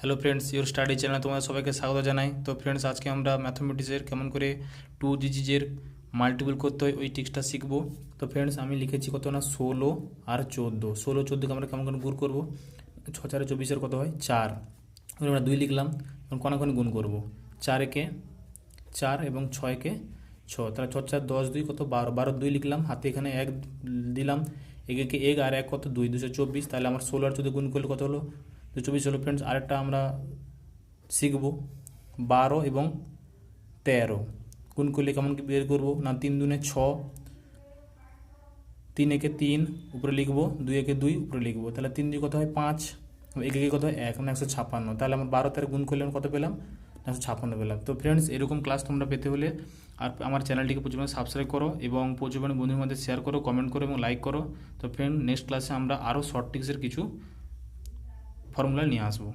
Hello friends, your study চ্যানেলে তোমাদের সবাইকে স্বাগত জানাই। তো ফ্রেন্ডস, আজকে আমরা ম্যাথমেটিক্সের কেমন করে 2 ডিজিটের মাল্টিপল করতে হয় ওই ট্রিক্সটা শিখবো। তো ফ্রেন্ডস, আমি লিখেছি কত না 16 আর 14। 16-14কে আমরা কেমন করে গুণ করবো। 6×4 = 24 কত হয় 4। আমরা 2 লিখলাম, এখন কোনাকুনি গুণ করবো। 4 একে 4 এবং 6 একে 6, তাহলে 6×4 = 10, 2 কত 12। 12 2 লিখলাম, হাতে এখানে 1 দিলাম, একে 1 আর 1 কত 2, 224। তাহলে আমার 16 আর 14 গুণ করলে কত হলো 224 হলো। ফ্রেন্ডস, আরেকটা আমরা শিখব 12 এবং 13 গুণ করলে কেমন কি বের করবো না 3 দুনে 6, 3 একে 3 উপরে লিখবো, 2 একে 2 উপরে লিখবো, তাহলে 3 2 কত হয় 5, একে কত হয় 1, মানে 156। তাহলে আমরা 12 13 গুণ করলে কত পেলাম 156 পেলাম। তো ফ্রেন্ডস, এরকম ক্লাস তোমরা পেতে হলে আর আমার চ্যানেলটিকে প্রচুর সাবস্ক্রাইব করো এবং প্রচুর বন্ধুদের মধ্যে শেয়ার করো, কমেন্ট করো এবং লাইক করো। তো ফ্রেন্ড, নেক্সট ক্লাসে আমরা আরও শর্ট ট্রিক্সের কিছু ফর্মুলা নিয়ে আসবো।